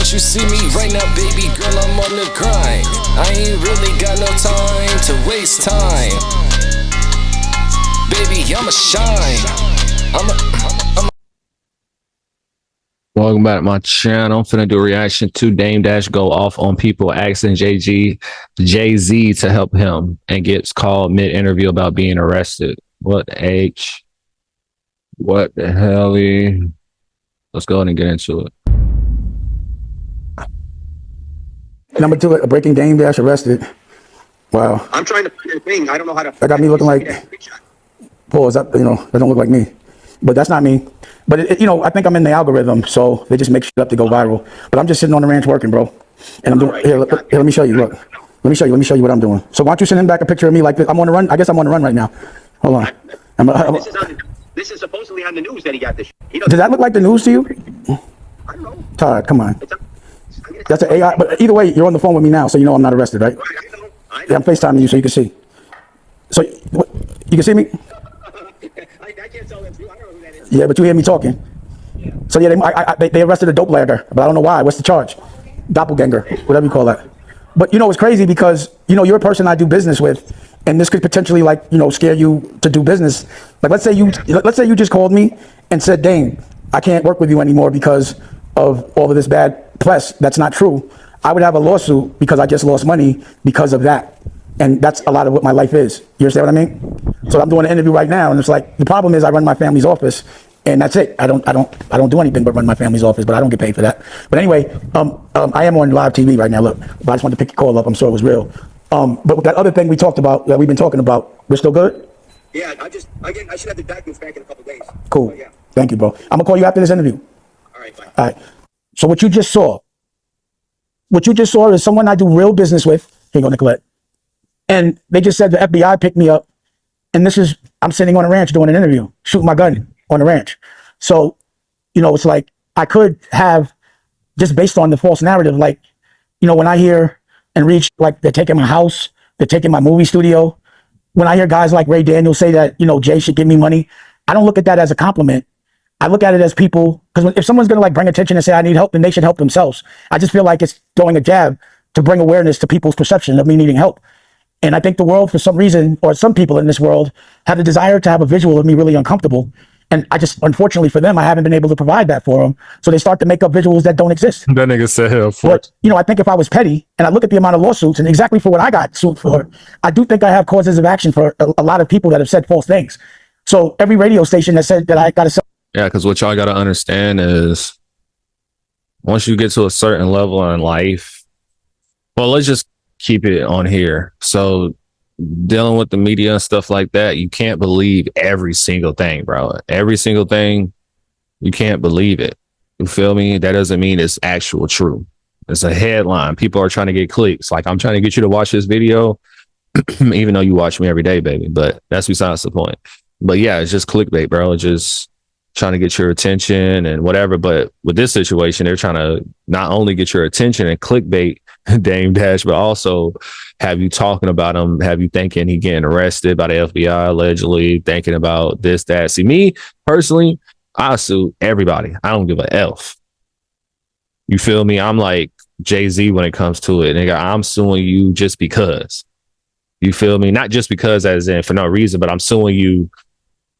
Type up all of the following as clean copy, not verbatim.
Don't you see me right now, baby girl? I'm on the grind. I ain't really got no time to waste time. Baby, I'ma shine. Welcome back to my channel. I'm finna do a reaction to Dame Dash go off on people asking Jay-Z to help him and gets called mid-interview about being arrested. What the hell? Let's go ahead and get into it. Number 2, a breaking Dame Dash arrested. Wow. I'm trying to find a thing. I don't know how to. That got me looking like pause up. You know, that don't look like me, but that's not me. But you know, I think I'm in the algorithm, so they just make shit up to go viral. But I'm just sitting on the ranch working, bro. And I'm doing here. Let me show you. Look, let me show you what I'm doing. So why don't you send him back a picture of me like this? I'm on the run. I guess I'm on the run right now. Hold on. This is supposedly on the news that he got this. Does that look like the news to you? I don't know. Todd, come on. That's an AI. But either way, you're on the phone with me now, so you know I'm not arrested, right? I know. Yeah, I'm FaceTiming you so you can see. So you can see me? I can't tell them. I don't know who that is. Yeah, but you hear me talking. Yeah. So yeah, they arrested a dope lagger, but I don't know why. What's the charge? Doppelganger, whatever you call that. But you know, it's crazy because you know you're a person I do business with, and this could potentially scare you to do business. Like let's say you just called me and said, Dame, I can't work with you anymore because of all of this bad press. That's not true. I would have a lawsuit because I just lost money because of that. And that's a lot of what my life is. You understand what I mean? So I'm doing an interview right now, and it's like the problem is I run my family's office, and that's it. I don't do anything but run my family's office, but I don't get paid for that. But anyway, I am on live TV right now. Look, but I just wanted to pick your call up. I'm sure it was real. But with that other thing we talked about that we've been talking about, we're still good? Yeah, I should have the documents back in a couple days. Cool. Yeah. Thank you, bro. I'm gonna call you after this interview. All right, bye. All right. So what you just saw is someone I do real business with. Here you go, Nicolette. And they just said the FBI picked me up, and I'm sitting on a ranch doing an interview, shooting my gun on the ranch. So, you know, it's like I could have, just based on the false narrative, like, you know, when I hear and reach, like they're taking my house, they're taking my movie studio. When I hear guys like Ray Daniels say that, you know, Jay should give me money, I don't look at that as a compliment. I look at it as people, because if someone's going to bring attention and say I need help, then they should help themselves. I just feel like it's throwing a jab to bring awareness to people's perception of me needing help. And I think the world, for some reason, or some people in this world, have the desire to have a visual of me really uncomfortable. And I just, unfortunately for them, I haven't been able to provide that for them. So they start to make up visuals that don't exist. That nigga said hell for But, you know, I think if I was petty and I look at the amount of lawsuits and exactly for what I got sued for, I do think I have causes of action for a lot of people that have said false things. So every radio station that said that I got to sell. Yeah, because what y'all got to understand is once you get to a certain level in life, well, let's just keep it on here. So dealing with the media and stuff like that, you can't believe every single thing, bro. Every single thing, you can't believe it. You feel me? That doesn't mean it's actual true. It's a headline. People are trying to get clicks. Like, I'm trying to get you to watch this video, even though you watch me every day, baby. But that's besides the point. But yeah, it's just clickbait, bro. It's just trying to get your attention and whatever. But with this situation, they're trying to not only get your attention and clickbait Dame Dash, but also have you talking about him, have you thinking he getting arrested by the FBI, allegedly thinking about this, that. See, me personally, I sue everybody. I don't give a F. You feel me? I'm like Jay-Z when it comes to it. Nigga, I'm suing you just because. You feel me? Not just because as in for no reason, but I'm suing you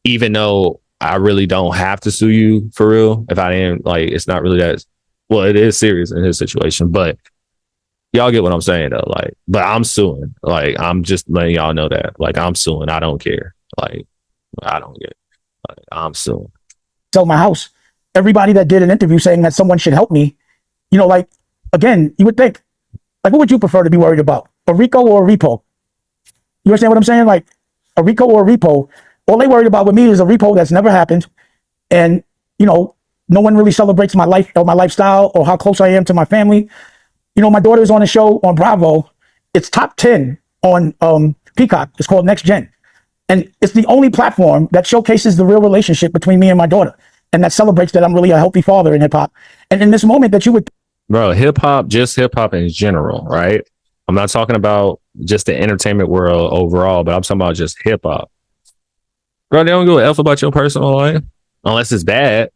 even though I really don't have to sue you for real. If I didn't, like, it's not really that, well, it is serious in his situation, but y'all get what I'm saying though. Like, but I'm suing. Like, I'm just letting y'all know that. Like, I'm suing. I don't care. Like, I don't get it. Like, I'm suing. Sell my house. Everybody that did an interview saying that someone should help me, you know, like, again, you would think, like, what would you prefer to be worried about? A RICO or a repo? You understand what I'm saying? Like, a RICO or a repo, all they worried about with me is a repo that's never happened. And, you know, no one really celebrates my life or my lifestyle or how close I am to my family. You know, my daughter's on a show on Bravo. It's top 10 on Peacock. It's called Next Gen. And it's the only platform that showcases the real relationship between me and my daughter. And that celebrates that I'm really a healthy father in hip hop. And in this moment that you would... Bro, hip hop, just hip hop in general, right? I'm not talking about just the entertainment world overall, but I'm talking about just hip hop. Bro, they don't give a F about your personal life unless it's bad.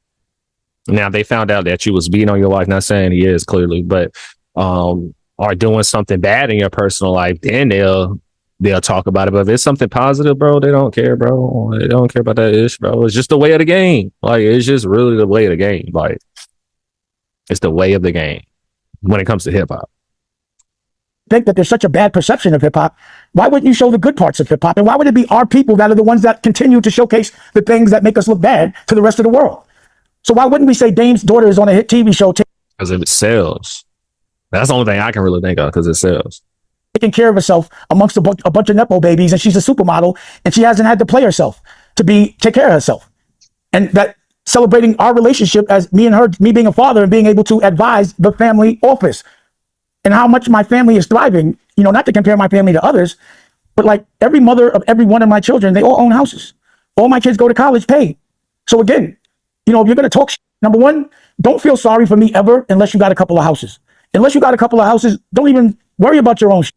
Now they found out that you was beating on your wife, not saying he is clearly, but are doing something bad in your personal life, then they'll talk about it. But if it's something positive, bro, they don't care, bro. They don't care about that ish, bro. It's just the way of the game. Like, it's just really the way of the game. Like, it's the way of the game when it comes to hip hop. Think that there's such a bad perception of hip hop. Why wouldn't you show the good parts of hip hop? And why would it be our people that are the ones that continue to showcase the things that make us look bad to the rest of the world? So why wouldn't we say Dame's daughter is on a hit TV show? Because if it sells. That's the only thing I can really think of, because it sells. Taking care of herself amongst a bunch of Nepo babies, and she's a supermodel, and she hasn't had to play herself to take care of herself. And that celebrating our relationship as me and her, me being a father and being able to advise the family office and how much my family is thriving, you know, not to compare my family to others, but like every mother of every one of my children, they all own houses. All my kids go to college paid. So again, you know, if you're going to talk, number one, don't feel sorry for me ever unless you got a couple of houses. Unless you got a couple of houses, don't even worry about your own shit.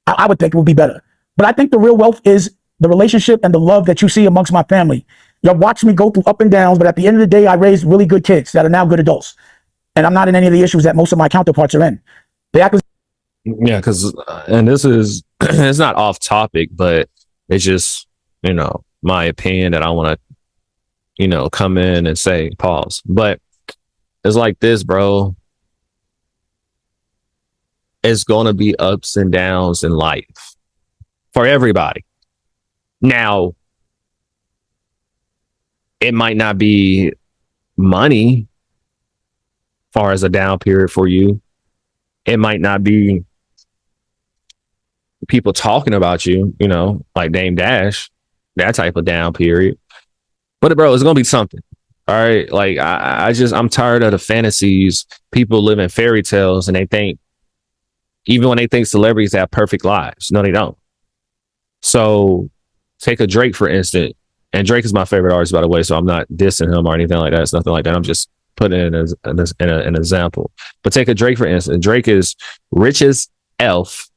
I would think it would be better. But I think the real wealth is the relationship and the love that you see amongst my family. Y'all watch me go through up and downs, but at the end of the day, I raised really good kids that are now good adults. And I'm not in any of the issues that most of my counterparts are in. Yeah, because, and this is, it's not off topic, but it's just, you know, my opinion that I want to, you know, come in and say, pause. But it's like this, bro. It's going to be ups and downs in life for everybody. Now, it might not be money far as a down period for you. It might not be people talking about you, you know, like Dame Dash, that type of down period. But bro, it's going to be something. All right. Like I'm tired of the fantasies. People live in fairy tales and they think, even when they think celebrities have perfect lives. No, they don't. So take a Drake, for instance. And Drake is my favorite artist, by the way, so I'm not dissing him or anything like that. It's nothing like that. I'm just putting it as an example. But take a Drake, for instance. Drake is rich as elf.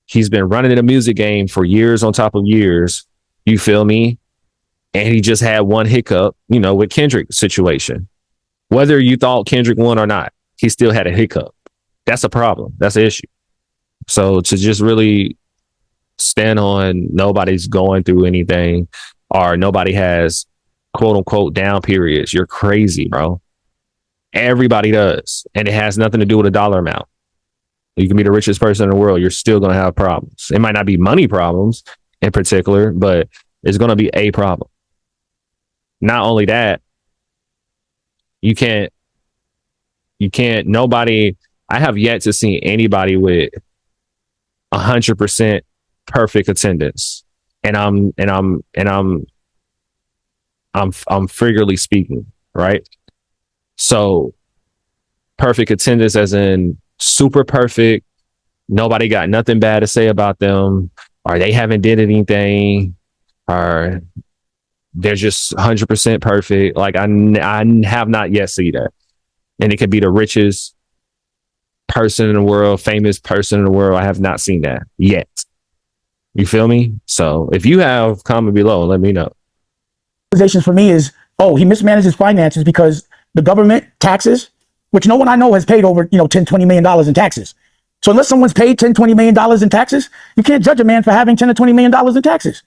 He's been running in the music game for years on top of years. You feel me? And he just had one hiccup, you know, with Kendrick situation. Whether you thought Kendrick won or not, he still had a hiccup. That's a problem. That's an issue. So to just really stand on nobody's going through anything or nobody has quote unquote down periods, you're crazy, bro. Everybody does. And it has nothing to do with a dollar amount. You can be the richest person in the world. You're still going to have problems. It might not be money problems in particular, but it's going to be a problem. Not only that, you can't, nobody, I have yet to see anybody with 100% perfect attendance. And I'm figuratively speaking, right? So perfect attendance as in super perfect. Nobody got nothing bad to say about them, or they haven't did anything, or they're just 100% perfect. Like I have not yet seen that. And it could be the richest person in the world, famous person in the world. I have not seen that yet. You feel me? So if you have, comment below and let me know. For me is, oh, he mismanages finances because the government taxes, which no one I know has paid over, you know, $10-20 million in taxes. So unless someone's paid $10-20 million in taxes, you can't judge a man for having $10 or $20 million in taxes.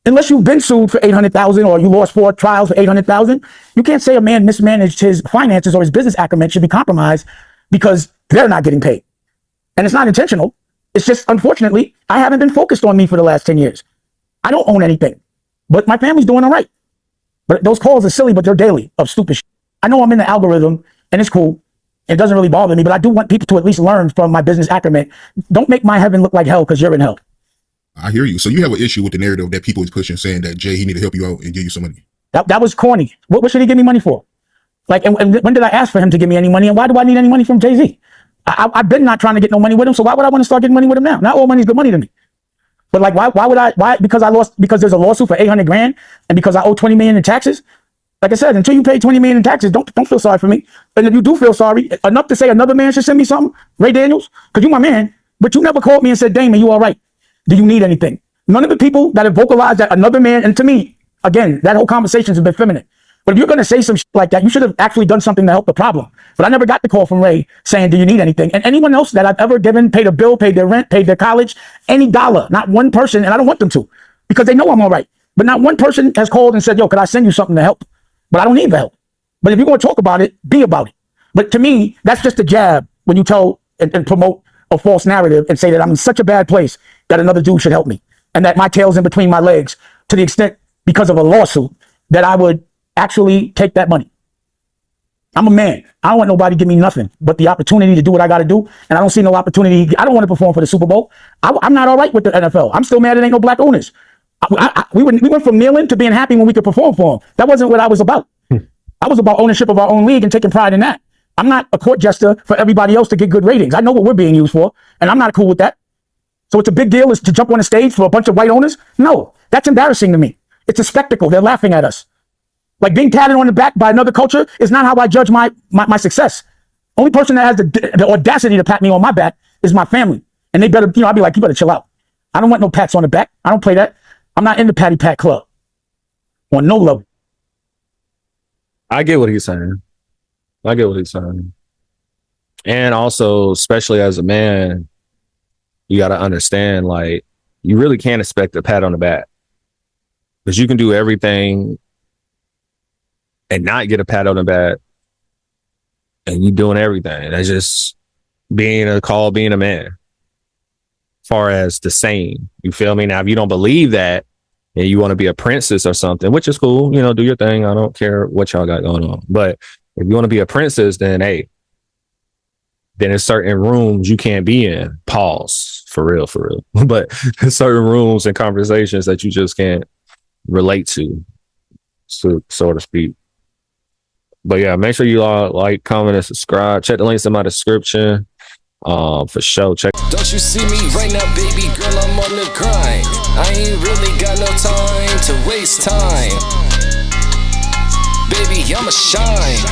Unless you've been sued for $800,000 or you lost 4 trials for $800,000, you can't say a man mismanaged his finances or his business acumen should be compromised because they're not getting paid. And it's not intentional. It's just, unfortunately, I haven't been focused on me for the last 10 years. I don't own anything, but my family's doing all right. But those calls are silly, but they're daily of stupid shit. I know I'm in the algorithm and it's cool. It doesn't really bother me, but I do want people to at least learn from my business acumen. Don't make my heaven look like hell because you're in hell. I hear you. So you have an issue with the narrative that people is pushing, saying that Jay, he need to help you out and give you some money. That was corny. What should he give me money for? Like, and when did I ask for him to give me any money? And why do I need any money from Jay-Z? I've been not trying to get no money with him. So why would I want to start getting money with him now? Not all money is good money to me. But like, why would I? Why? Because there's a lawsuit for $800,000 and because I owe $20 million in taxes. Like I said, until you pay $20 million in taxes, don't feel sorry for me. And if you do feel sorry enough to say another man should send me something, Ray Daniels, because you're my man, but you never called me and said, Damon, you all right? Do you need anything? None of the people that have vocalized that another man, and to me, again, that whole conversation has been feminine. But if you're going to say some shit like that, you should have actually done something to help the problem. But I never got the call from Ray saying, do you need anything? And anyone else that I've ever given, paid a bill, paid their rent, paid their college, any dollar, not one person, and I don't want them to, because they know I'm all right. But not one person has called and said, yo, could I send you something to help? But I don't need the help. But if you're going to talk about it, be about it. But to me, that's just a jab when you tell and promote a false narrative and say that I'm in such a bad place that another dude should help me. And that my tail's in between my legs to the extent because of a lawsuit that I would actually take that money. I'm a man. I don't want nobody to give me nothing but the opportunity to do what I got to do. And I don't see no opportunity. I don't want to perform for the Super Bowl. I'm not all right with the NFL. I'm still mad it ain't no black owners. We went from kneeling to being happy when we could perform for them. That wasn't what I was about. I was about ownership of our own league and taking pride in that. I'm not a court jester for everybody else to get good ratings. I know what we're being used for, and I'm not cool with that. So it's a big deal is to jump on a stage for a bunch of white owners? No, that's embarrassing to me. It's a spectacle. They're laughing at us. Like being patted on the back by another culture is not how I judge my success. Only person that has the audacity to pat me on my back is my family. And they better, I'd be like, you better chill out. I don't want no pats on the back. I don't play that. I'm not in the patty pat club on no level. I get what he's saying. And also, especially as a man, you got to understand, like, you really can't expect a pat on the back because you can do everything and not get a pat on the back, and you doing everything. That's just being a man. As far as the saying, you feel me? Now, if you don't believe that and you want to be a princess or something, which is cool, do your thing. I don't care what y'all got going on. But if you want to be a princess, then hey, then there's certain rooms you can't be in. Pause. For real. But there's certain rooms and conversations that you just can't relate to, so to speak. But yeah, make sure you like, comment, and subscribe. Check the links in my description. For sure. Check. Don't you see me right now, baby girl? I'm on the grind. I ain't really got no time to waste time. Baby, I'ma shine.